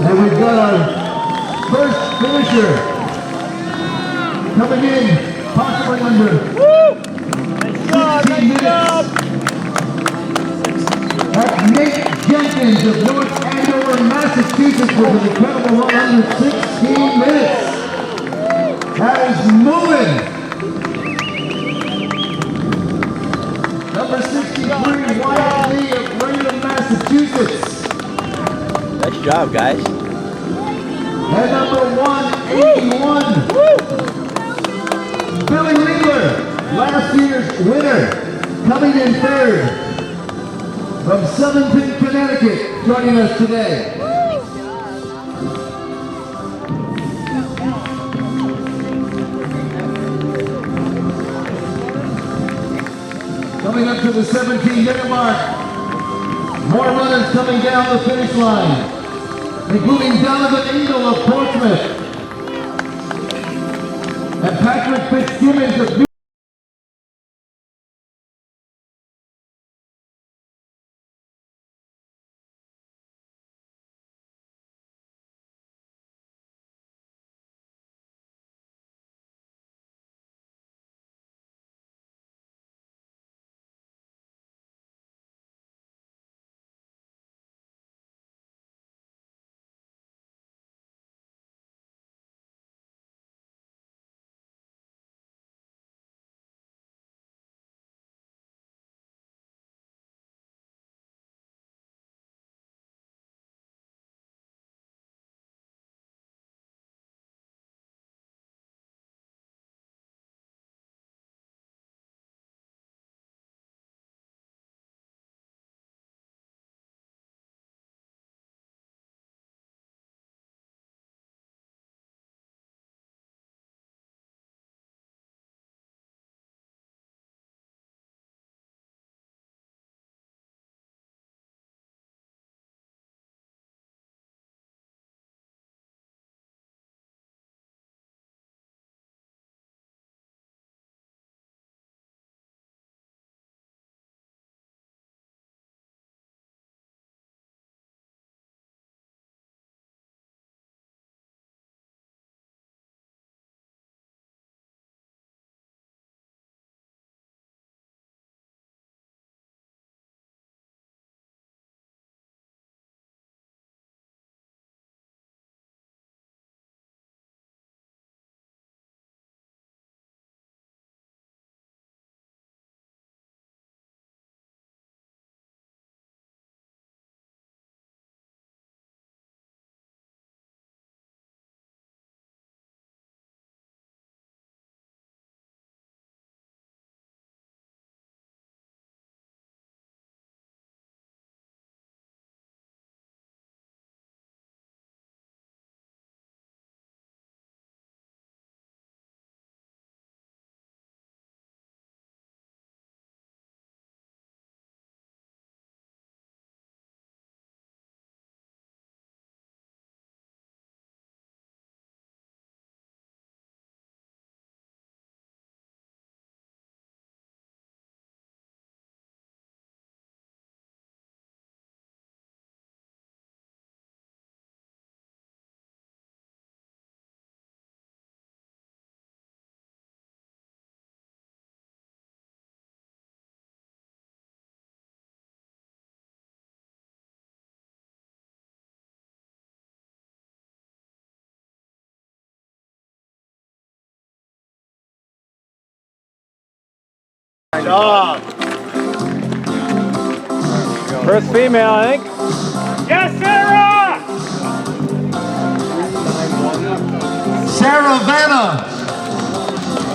And we've got our first finisher coming in, possibly under 16 minutes. That's Nate Jenkins of North Andover, Massachusetts with an incredible run under 16 minutes. That is moving. Number 63, Wyatt Lee of Raynham, Massachusetts. Nice job, guys. And number 181, Billy Wheeler, last year's winner, coming in third from Southington, Connecticut, joining us today. Coming up to the 17-minute mark, more runners coming down the finish line, including Donovan Engel of Portsmouth and Patrick Fitzgibbons of New Dog. First female, I think. Yes, Sarah! Sarah Vanna,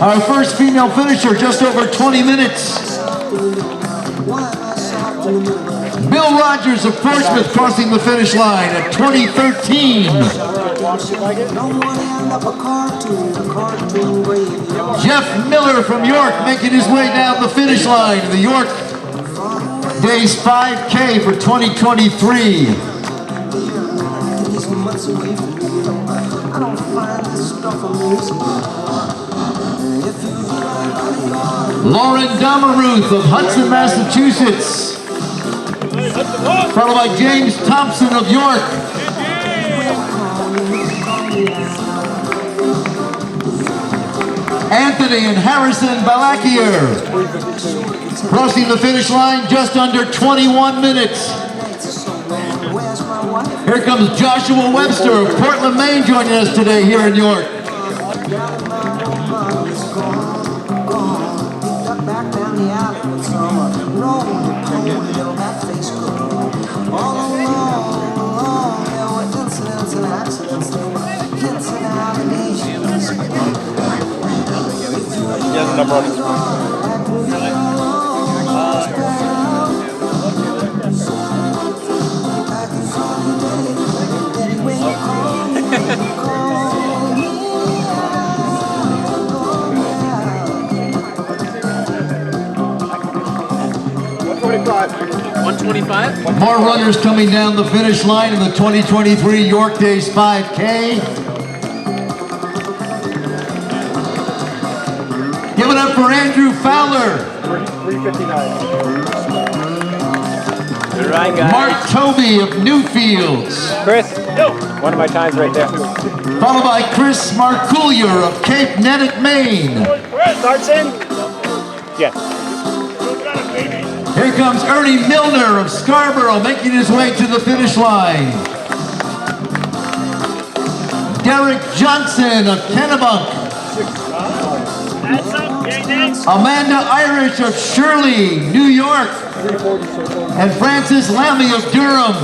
our first female finisher, just over 20 minutes. Bill Rogers of Portsmouth crossing the finish line at 2013. Jeff Miller from York making his way down the finish line in the York Days 5K for 2023. Lauren Damaruth of Hudson, Massachusetts, followed by James Thompson of York. Germany, and Harrison Balakier. Crossing the finish line just under 21 minutes. Here comes Joshua Webster of Portland, Maine, joining us today here in York. More runners coming down the finish line in the 2023 York Days 5K. Give it up for Andrew Fowler. 3:59. Good ride, guys. Mark Toby of Newfields. Chris, one of my times right there. Followed by Chris Marcoullier of Cape Nettic, Maine. Starts in. Yes. Here comes Ernie Milner of Scarborough, making his way to the finish line. Derek Johnson of Kennebunk. Amanda Irish of Shirley, New York. And Francis Lammy of Durham.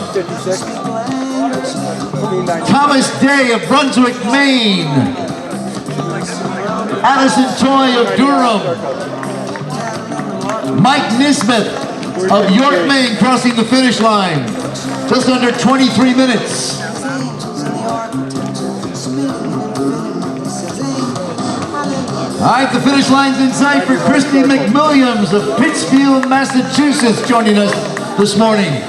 Thomas Day of Brunswick, Maine. Addison Toy of Durham. Mike Nisbet of York, Maine, crossing the finish line. Just under 23 minutes. All right, the finish line's in sight for Christy McWilliams of Pittsfield, Massachusetts, joining us this morning.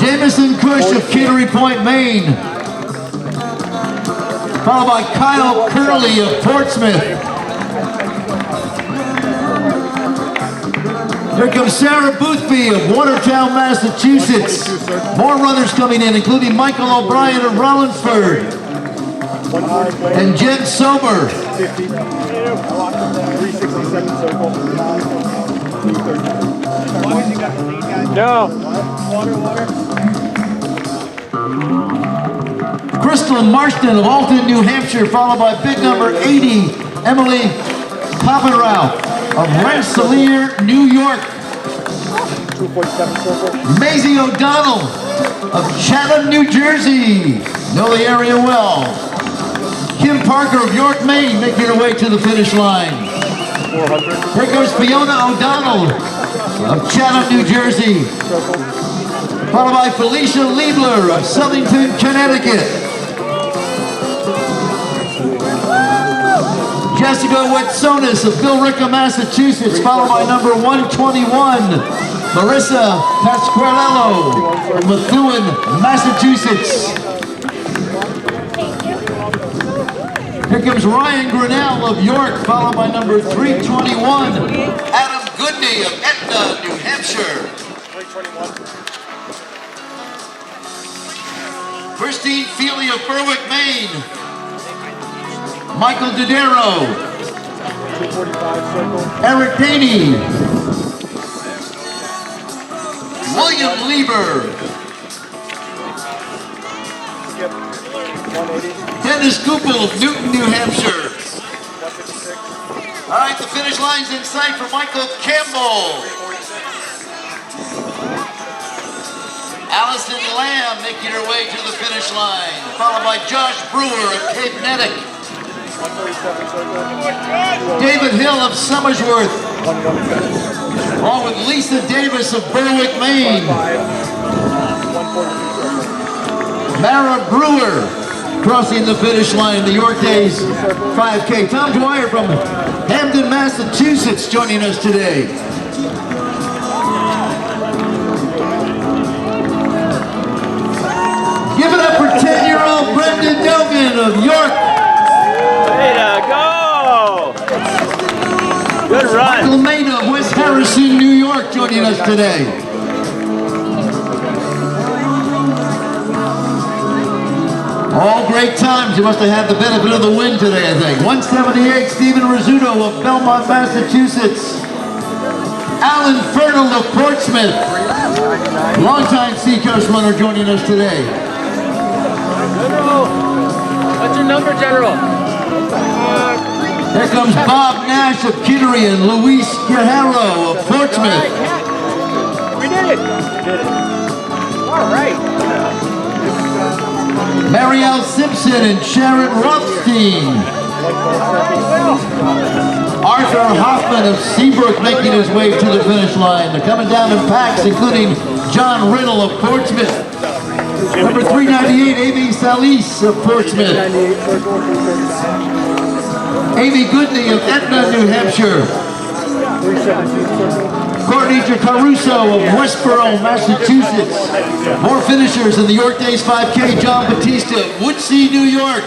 Jamison Cush of Kittery Point, Maine. Followed by Kyle Curley of Portsmouth. Here comes Sarah Boothby of Watertown, Massachusetts. More runners coming in, including Michael O'Brien of Rollinsford. And Jen Sober. 367 circle. No. Water. Crystal Marston of Alton, New Hampshire, followed by big number 80, Emily Papenrauch of Rensselaer, New York. 247 circle. Maisie O'Donnell of Chatham, New Jersey. Know the area well. Kim Parker of York, Maine, making her way to the finish line. 400. Here goes Fiona O'Donnell of Chatham, New Jersey. Followed by Felicia Liebler of Southington, Connecticut. Jessica Wetsonis of Billerica, Massachusetts, followed by number 121, Marissa Pasquarello of Methuen, Massachusetts. Here comes Ryan Grinnell of York, followed by number 321, Adam Goodney of Etna, New Hampshire. 321. Christine Feely of Berwick, Maine. Michael Dodero. 245 circle. Eric Daney. William Lieber. Skip. 180. Dennis Goupil of Newton, New Hampshire. 156. All right, the finish line's in sight for Michael Campbell. 346. Allison Lamb making her way to the finish line, followed by Josh Brewer of Cape Nettic. 147 circle. David Hill of Somersworth, 117. along with Lisa Davis of Berwick, Maine. 142 circle. Mara Brewer crossing the finish line, the York Days 5K. Tom Dwyer from Hamden, Massachusetts, joining us today. Give it up for 10-year-old Brendan Dogan of York. Way to go! Good run. Michael Maina of West Harrison, New York, joining us today. All great times. You must have had the benefit of the win today, I think. 178, Stephen Rizzuto of Belmont, Massachusetts. Alan Fernald of Portsmouth. Longtime Seacoast runner joining us today. General. What's your number, General? Here comes Bob Nash of Kittery and Luis Guerrero of Portsmouth. We did it. All right. Marielle Simpson and Sharon Rothstein. Arthur Hoffman of Seabrook making his way to the finish line. They're coming down in packs, including John Riddle of Portsmouth. Number 398, Amy Salis of Portsmouth. Amy Goodney of Etna, New Hampshire. Courtney Caruso of Westboro, Massachusetts. More finishers in the York Days 5K. John Batista of Woodsea, New York.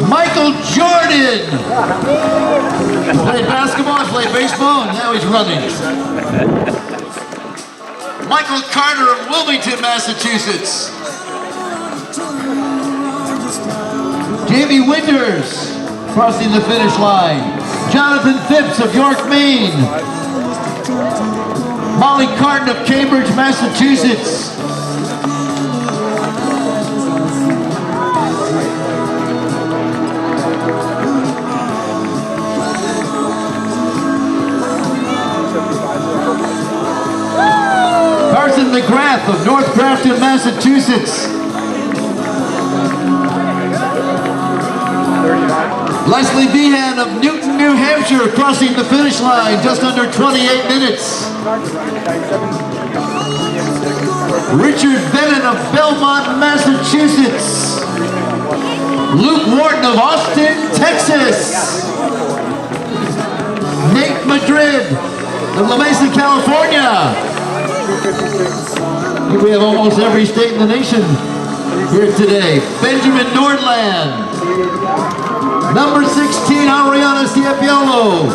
Michael Jordan. Played basketball, played baseball, and now he's running. Michael Carter of Wilmington, Massachusetts. Jamie Winters crossing the finish line. Jonathan Phipps of York, Maine. Molly Carton of Cambridge, Massachusetts. Carson McGrath of North Grafton, Massachusetts. Leslie Behan of Newton, New Hampshire, crossing the finish line just under 28 minutes. Richard Bennett of Belmont, Massachusetts. Luke Wharton of Austin, Texas. Nate Madrid of La Mesa, California. I think we have almost every state in the nation here today. Benjamin Nordland. Number 16, Ariana Siepiolo.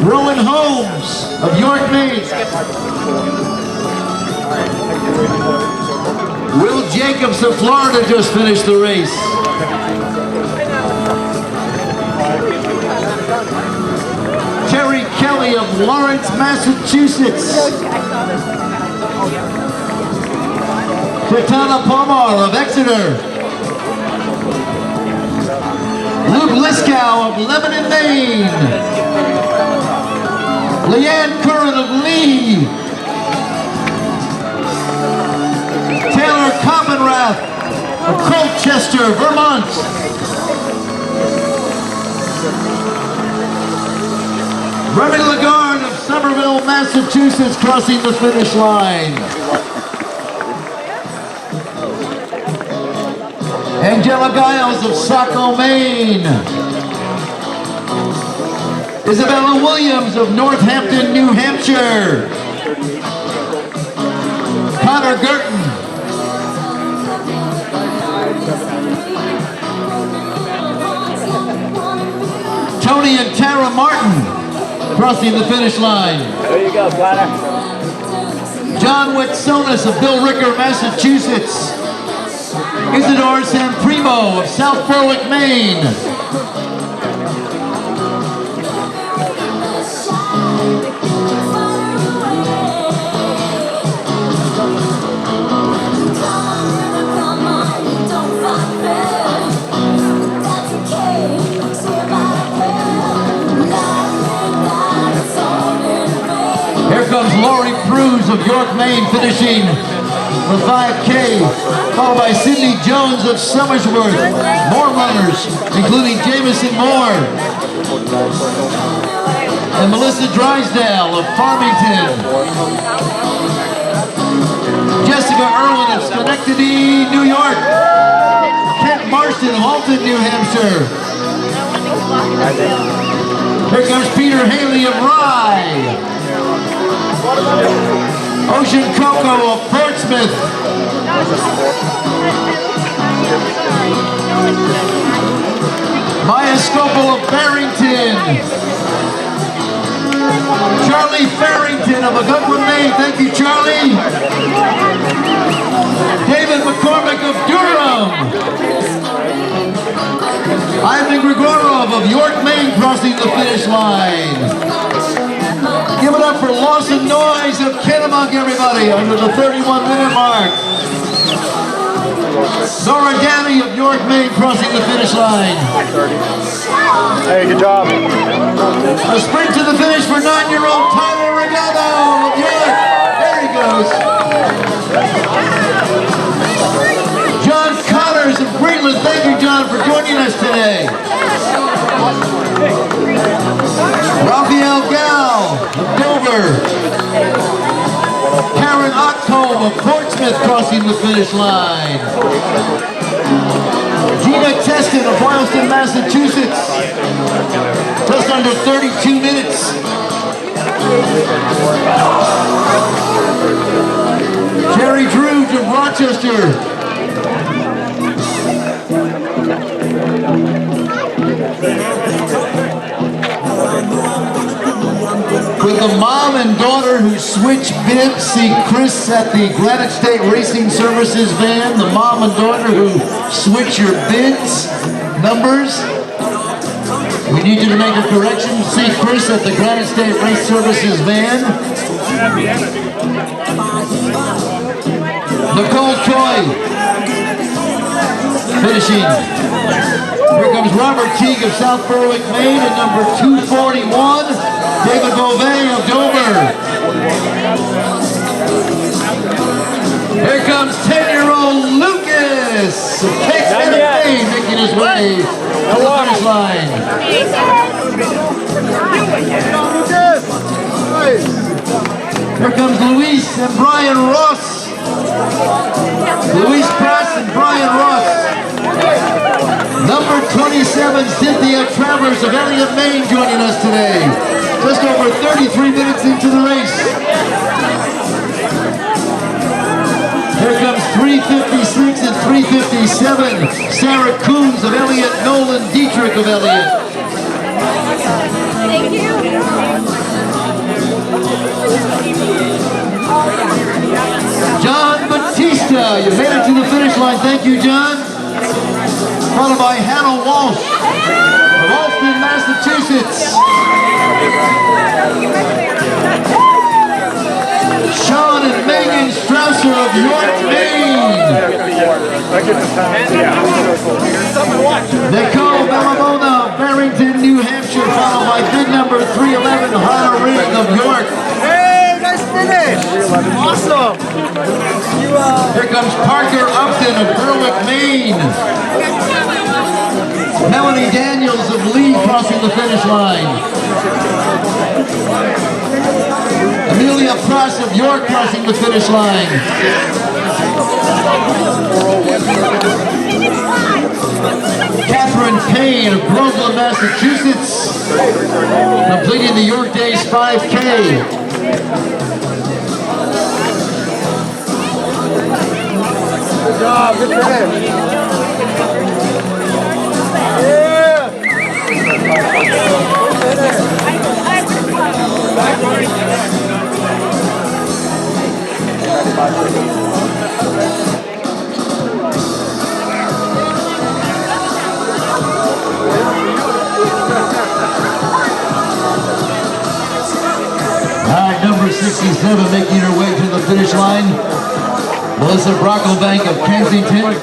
Rowan Holmes of York, Maine. Will Jacobs of Florida just finished the race. Terry Kelly of Lawrence, Massachusetts. Katana Pomar of Exeter. Luke Liskow of Lebanon, Maine. Leanne Curran of Lee. Taylor Copenrath of Colchester, Vermont. Remy Lagarde of Somerville, Massachusetts, crossing the finish line. Angela Giles of Saco, Maine. Isabella Williams of Northampton, New Hampshire. Connor Girton. Tony and Tara Martin crossing the finish line. There you go, Connor. John Wetsonis of Bill Ricker, Massachusetts. Isidore Sanprimo of South Berwick, Maine. Here comes Lori Cruz of York, Maine, finishing the 5K, followed by Sidney Jones of Somersworth. More runners, including Jamison Moore and Melissa Drysdale of Farmington. Jessica Irwin of Schenectady, New York. Kent Marston of Alton, New Hampshire. Here comes Peter Haley of Rye. Ocean Coco of Portsmouth. Maya Scopel of Barrington. Charlie Farrington of Augusta, Maine. Thank you, Charlie. David McCormick of Durham. Ivan Grigorov of York, Maine, crossing the finish line. Give it up for Lawson Noyes of Kennebunk, everybody, under the 31-minute mark. Nora Gammy of York, Maine, crossing the finish line. Hey, good job. A sprint to the finish for 9-year-old Tyler Regado of York. There he goes. John Connors of Greenland. Thank you, John, for joining us today. Raphael Gal of Dover. Karen Oxholm of Portsmouth crossing the finish line. Gina Teston of Boylston, Massachusetts. Just under 32 minutes. Jerry Druge of Rochester. With the mom and daughter who switch bibs, see Chris at the Granite State Racing Services van. The mom and daughter who switch your bids, numbers. We need you to make a correction. See Chris at the Granite State Race Services van. Nicole Choi finishing. Here comes Robert Teague of South Berwick, Maine, at number 241. David Beauvais of Dover. Here comes 10-year-old Lucas of Cape Maine, making his way to the finish line. Here comes Luis and Brian Ross. Luis Press and Brian Ross. Number 27, Cynthia Travers of Elliott, Maine, joining us today. Just over 33 minutes into the race. Here comes 356 and 357. Sarah Coons of Elliott, Nolan Dietrich of Elliott. Thank you. John Batista, you made it to the finish line. Thank you, John. Followed by Hannah Walsh of Alston, Massachusetts. Sean and Megan Strausser of York, Maine. Nicole Bellamona of Barrington, New Hampshire, followed by bid number 311, Hannah Ring of York. Hey, nice finish. Awesome. Here comes Parker Upton of Berwick, Maine. Melanie Daniels of Lee crossing the finish line. Amelia Pross of York crossing the finish line. Catherine Payne of Groveland, Massachusetts, completing the York Days 5K. Good job, good finish. Alright, number 67 making her way to the finish line. Melissa Brocklebank of Kensington.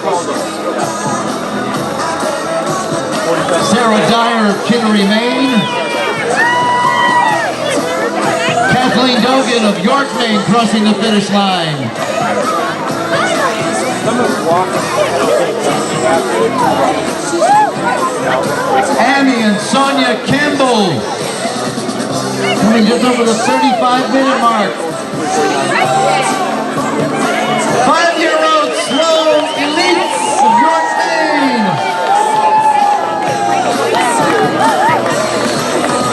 Sarah Dyer of Kittery, Maine. Kathleen Dogan of York, Maine, crossing the finish line. Annie and Sonia Campbell coming just over the 35-minute mark. 5-year-old slow elites of York, Maine.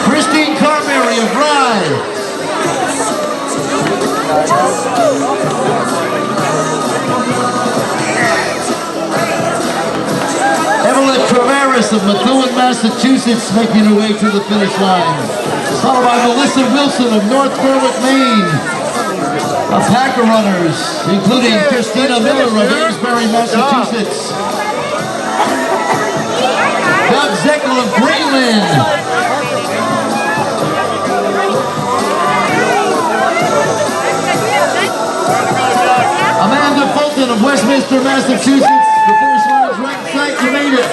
Christine Carberry of Rye. Evelyn Traveris Tavares of Methuen, Massachusetts, making her way to the finish line. Followed by Melissa Wilson of North Berwick, Maine. A pack of runners, including Christina Miller of Amesbury, Massachusetts. Doug Zeckel of Greenland. Amanda Fulton of Westminster, Massachusetts. The finish line is right in sight. You made it.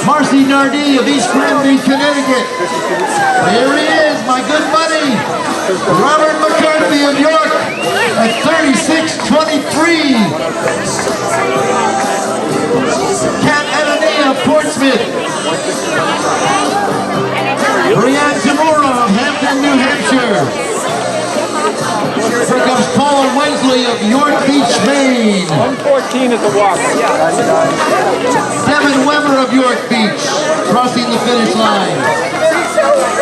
Marcy Nardi of East Granby, Connecticut. Here he is, my good buddy. Robert McCarthy of York at 36:23. Kat Anani of Portsmouth. Brianne Tamura of Hampton, New Hampshire. Here comes Paula Wensley of York Beach, Maine. 114 is the walk. Devin Weber of York Beach, crossing the finish line.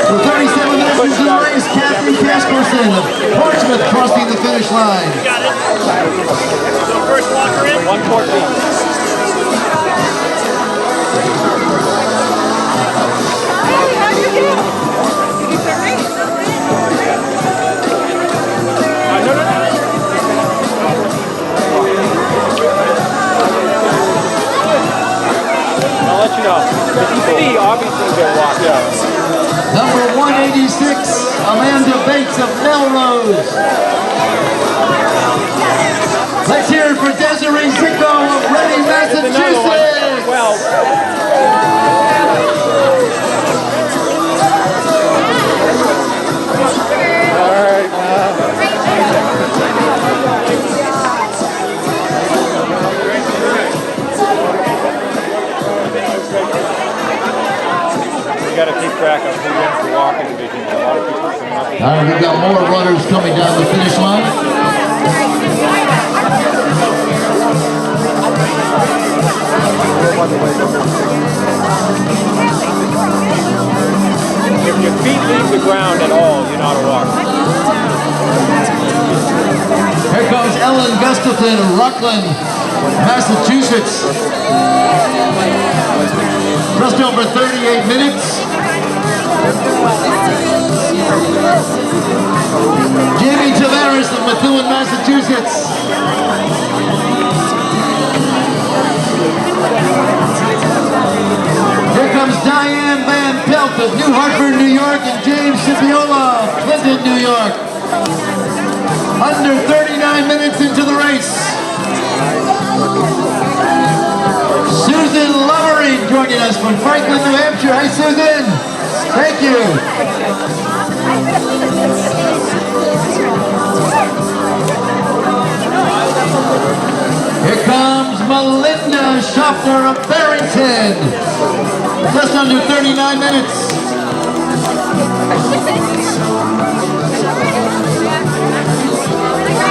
For 37 minutes into the race, Kathy Casperson of Portsmouth crossing the finish line. Got it. So first walker in. 114. I'll let you know. The obviously good walk. Yeah. Number 186, Amanda Bates of Melrose. Let's hear it for Desiree Zicko of Reading, Massachusetts. You got to keep track of who wins the walking division. A lot of people coming up. All right, we've got more runners coming down the finish line. If your feet leave the ground at all, you're not a walker. Here comes Ellen Gustafson of Rockland, Massachusetts. Just over 38 minutes. Jamie Tavares of Methuen, Massachusetts. Here comes Diane Van Pelt of New Hartford, New York, and James Scipiola of Clinton, New York. Under 39 minutes into the race. Susan Lovering joining us from Franklin, New Hampshire. Hi, Susan. Thank you. Here comes Melinda Schaffner of Barrington. Just under 39 minutes.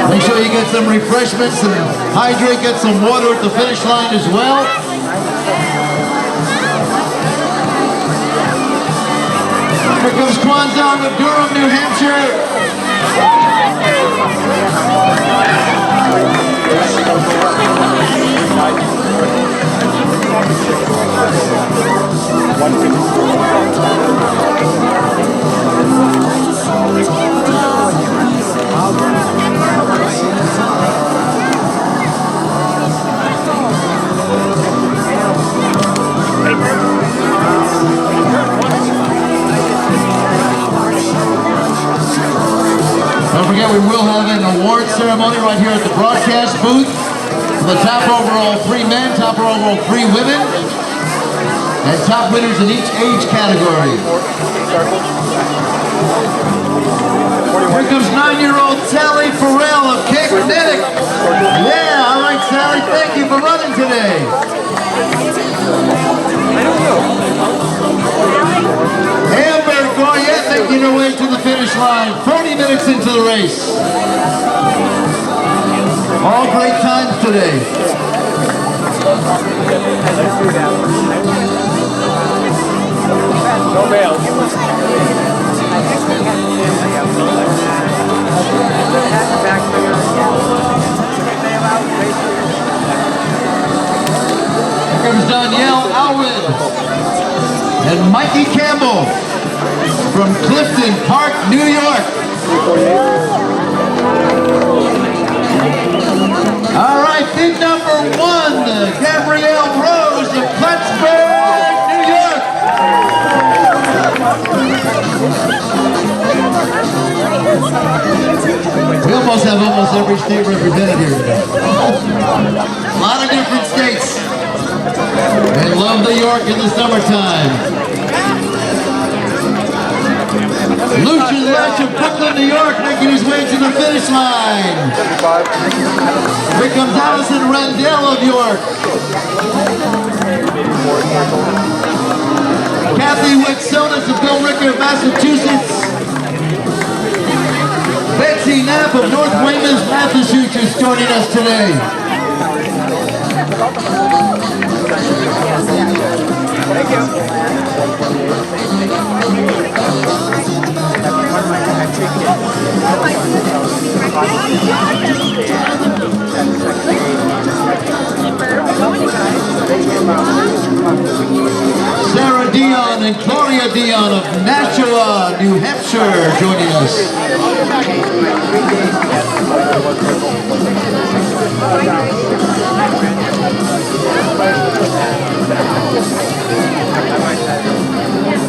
Make sure you get some refreshments and hydrate, get some water at the finish line as well. Here comes Kwanzaa of Durham, New Hampshire. Don't forget, we will have an award ceremony right here at the broadcast booth. The top overall 3 men, top overall 3 women, and top winners in each age category. Here comes 9-year-old Sally Farrell of Cape Canaveral. Yeah, all right, Sally, thank you for running today. Amber Goyette making her way to the finish line, 40 minutes into the race. All great times today. No bail. Here comes Danielle And Mikey Campbell from Clifton Park, New York. All right, big number 1, Gabrielle Rose of Plattsburgh, New York. We almost have every state represented here today. A lot of different states. They love New York in the summertime. Lucian Lesh of Brooklyn, New York, making his way to the finish line. Here comes Allison Randell of York. Kathy Wixonis of Bill Ricker of Massachusetts. Betsy Knapp of North Weymouth, Massachusetts, joining us today. Thank you. Sarah Dion and Gloria Dion of Nashua, New Hampshire, joining us.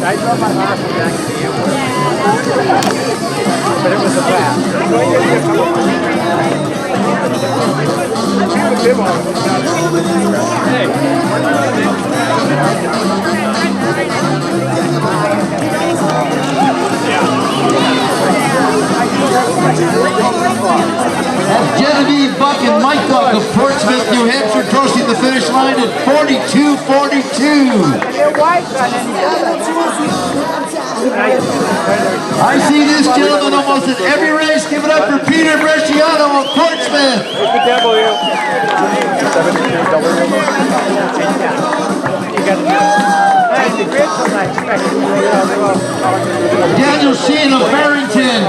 I drove my last one back to the airport. But it was a blast. That's Genevieve Buck and Mike Buck of Portsmouth, New Hampshire, crossing the finish line at 42:42. I see this gentleman almost at every race. Give it up for Peter Bresciano of Portsmouth. Daniel Sheen of Barrington.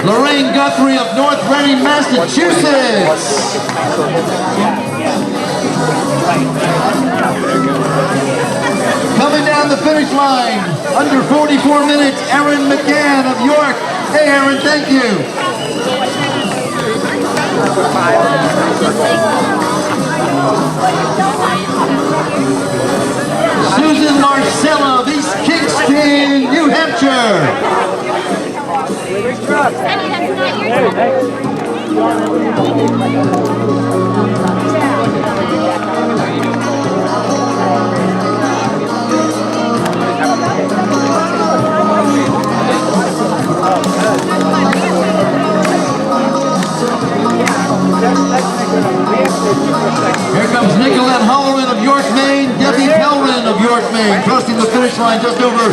Lorraine Guthrie of North Reading, Massachusetts. Coming down the finish line, under 44 minutes, Erin McGann of York. Hey, Erin, thank you. Susan Marcella of East Kingston, New Hampshire. Here comes Nicolette Holloran of York, Maine, Debbie Pelrin of York, Maine, crossing the finish line just over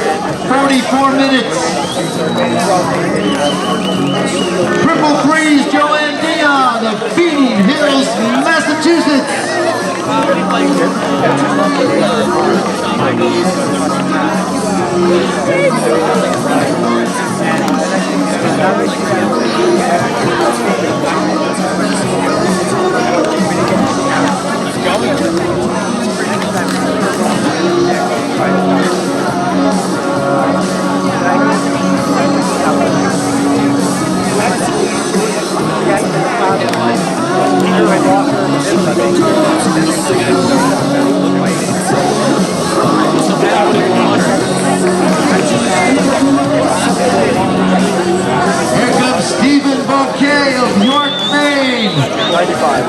44 minutes. Triple threes, Joanne Dion of Beating Hills, Massachusetts. Here comes Stephen Bouquet of York, Maine. 95.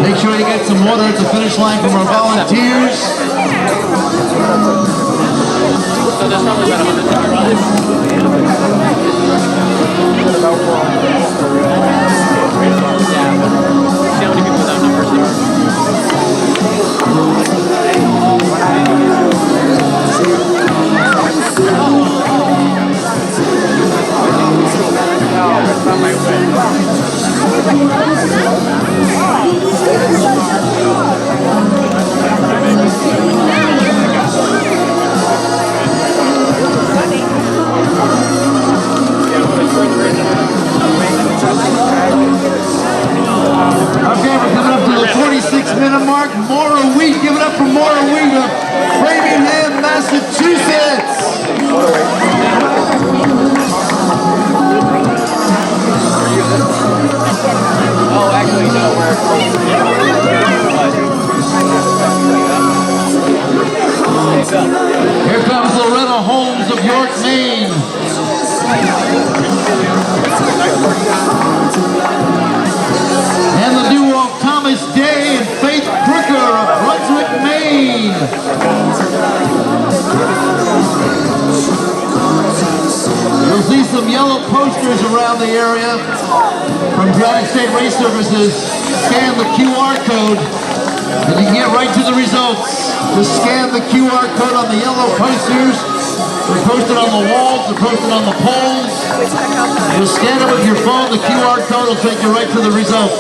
Make sure you get some water at the finish line from our volunteers. So there's probably about 100 See how many people without numbers there are? Here comes Loretta Holmes of York, Maine. And the duo of Thomas Day and Faith Crooker of Brunswick, Maine. You'll see some yellow posters around the area from United States Race Services. Scan the QR code and you can get right to the results. Just scan the QR code on the yellow posters. They're posted on the walls, they're posted on the poles. You scan it with your phone, the QR code will take you right to the results.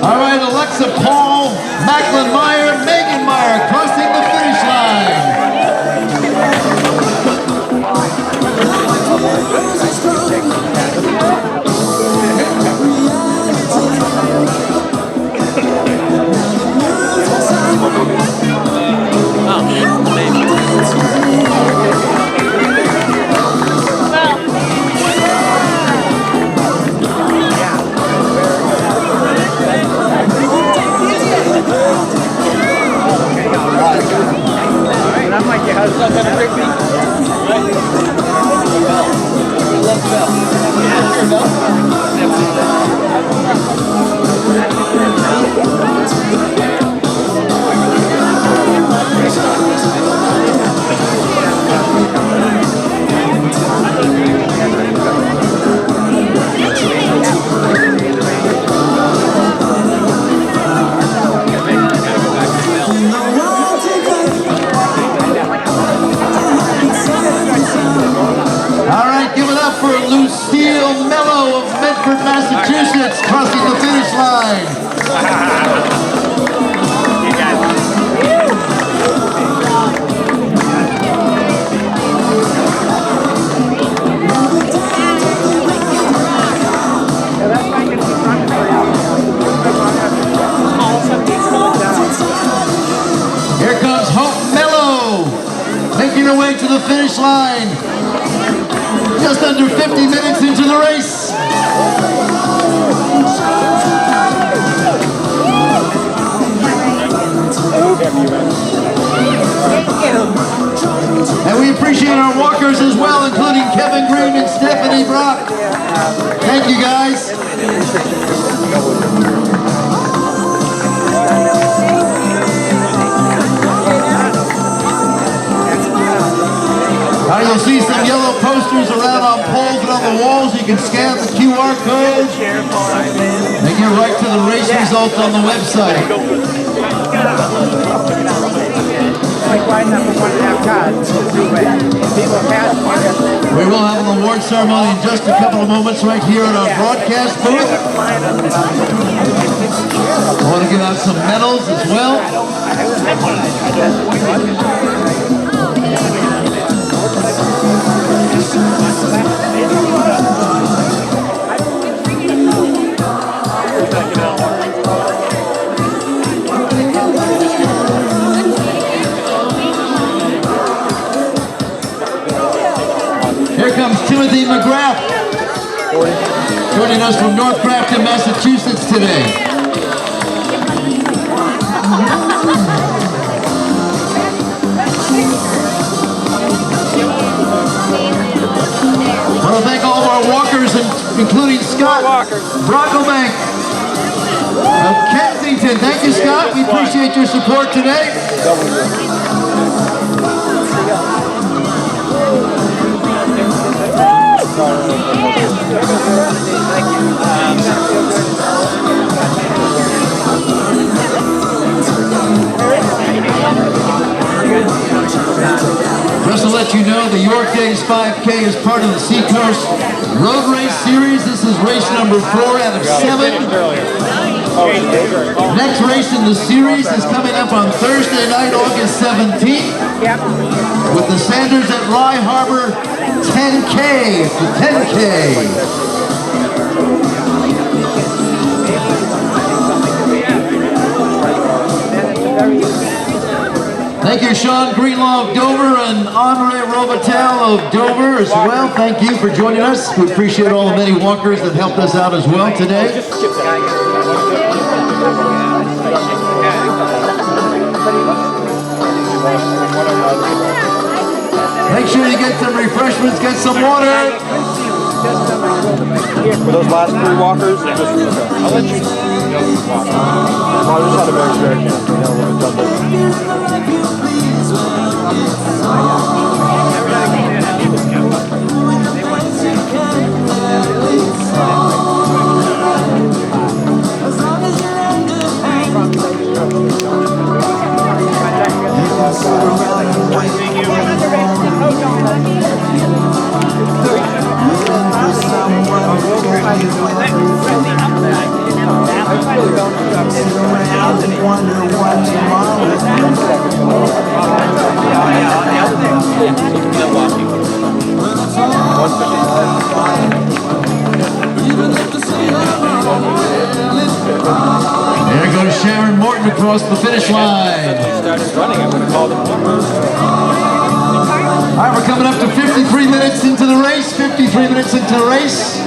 All right, Alexa Paul, Macklin Meyer, Megan Meyer crossing the finish line. Massachusetts crossing the finish line. Here comes Hope Mello, making her way to the finish line. Just under 50 minutes into the race. And we appreciate our walkers as well, including Kevin Green and Stephanie Brock. Thank you, guys. You'll see some yellow posters around on poles and on the walls. You can scan the QR code and get right to the race results on the website. We will have an award ceremony in just a couple of moments right here at our broadcast booth. I want to give out some medals as well. Here comes Timothy McGrath, joining us from North Grafton, Massachusetts today. I want to thank all of our walkers, including Scott Brocklebank of Kensington. Thank you, Scott. We appreciate your support today. Just to let you know, the York Days 5K is part of the Seacoast Road Race Series. This is race number 4 out of 7. Next race in the series is coming up on Thursday night, August 17th, with the Sanders at Rye Harbor 10K. It's the 10K. Thank you, Sean Greenlaw of Dover and Andre Robitel of Dover as well. Thank you for joining us. We appreciate all the many walkers that helped us out as well today. Make sure you get some refreshments, get some water. For those last 3 walkers, I'll let you walk. I just had a very fair chance. There goes Sharon Morton across the finish line. All right, we're coming up to 53 minutes into the race. 53 minutes into the race.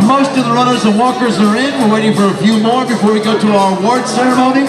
Most of the runners and walkers are in. We're waiting for a few more before we go to our award ceremony.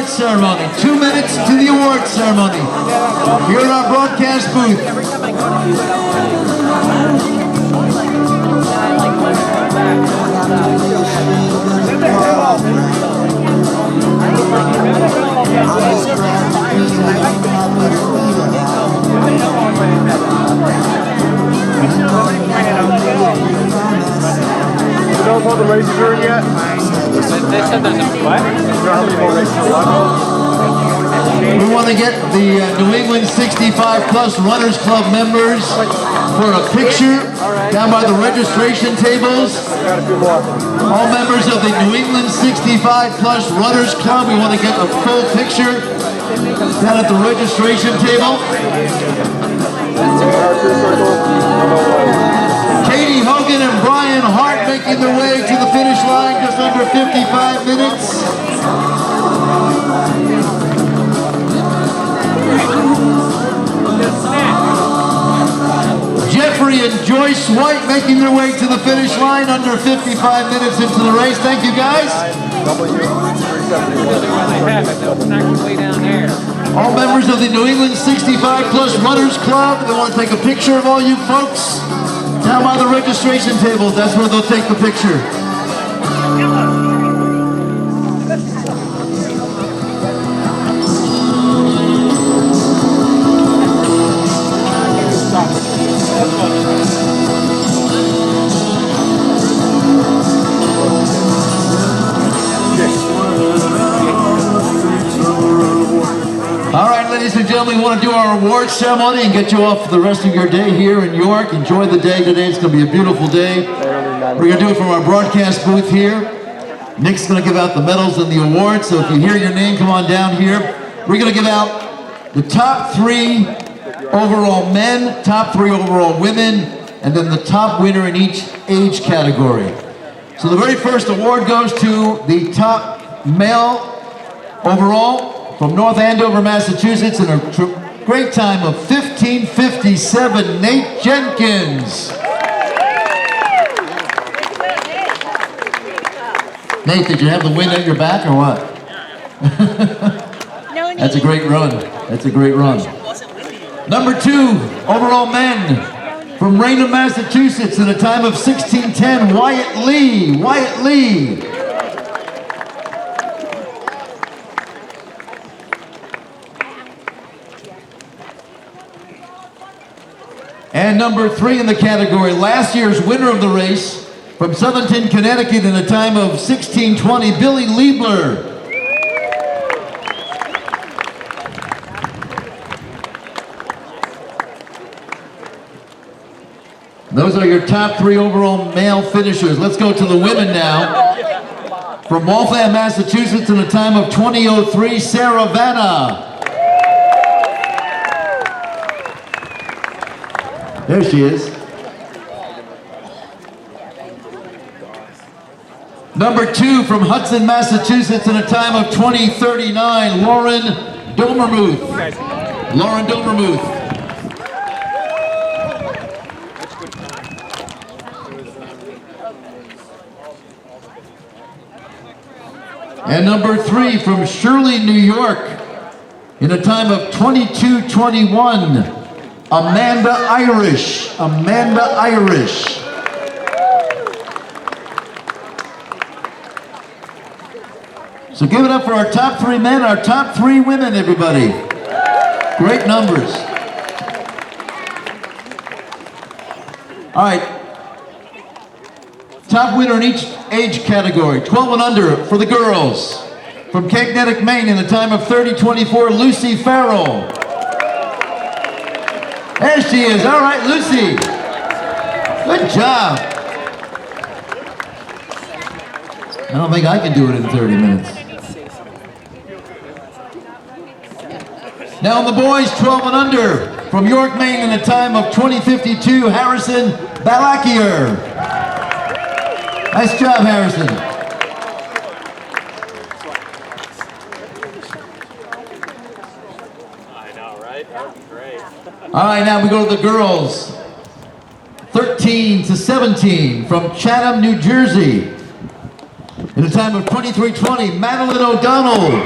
Ceremony. 2 minutes to the award ceremony. Here at our broadcast booth. You know what the races are in yet? They said there's a what? How many more races We want to get the New England 65 Plus Runners Club members for a picture down by the registration tables. All members of the New England 65 Plus Runners Club, we want to get a full picture down at the registration table. Katie Hogan and Brian Hart making their way to the finish line, just under 55 minutes. Jeffrey and Joyce White making their way to the finish line, under 55 minutes into the race. Thank you, guys. All members of the New England 65 Plus Runners Club, they want to take a picture of all you folks down by the registration tables. That's where they'll take the picture. All right, ladies and gentlemen, we want to do our award ceremony and get you off for the rest of your day here in York. Enjoy the day today. It's going to be a beautiful day. We're going to do it from our broadcast booth here. Nick's going to give out the medals and the awards, so if you hear your name, come on down here. We're going to give out the top 3 overall men, top 3 overall women, and then the top winner in each age category. So the very first award goes to the top male overall from North Andover, Massachusetts, in a great time of 15:57, Nate Jenkins. Nate, did you have the wind at your back or what? No, That's a great run. That's a great run. Number 2, overall men, From Raynham, Massachusetts, in a time of 16:10, Wyatt Lee. Wyatt Lee. And number 3 in the category, last year's winner of the race, from Southington, Connecticut, in a time of 16:20, Billy Liebler. Those are your top 3 overall male finishers. Let's go to the women now. From Waltham, Massachusetts, in a time of 20:03, Sarah Vanna. There she is. Number 2 from Hudson, Massachusetts, in a time of 20:39, Lauren Domermuth. Lauren Domermuth. And number 3 from Shirley, New York, in a time of 22:21, Amanda Irish. Amanda Irish. So give it up for our top 3 men, our top 3 women, everybody. Great numbers. All right. Top winner in each age category, 12 and under for the girls. From Kegnetic, Maine, in a time of 30:24, Lucy Farrell. There she is. All right, Lucy. Good job. I don't think I can do it in 30 minutes. Now the boys, 12 and under, from York, Maine, in a time of 20:52, Harrison Balakier. Nice job, Harrison. I know, right? That would be great. All right, now we go to the girls. 13 to 17 from Chatham, New Jersey. In a time of 23:20, Madeline O'Donnell.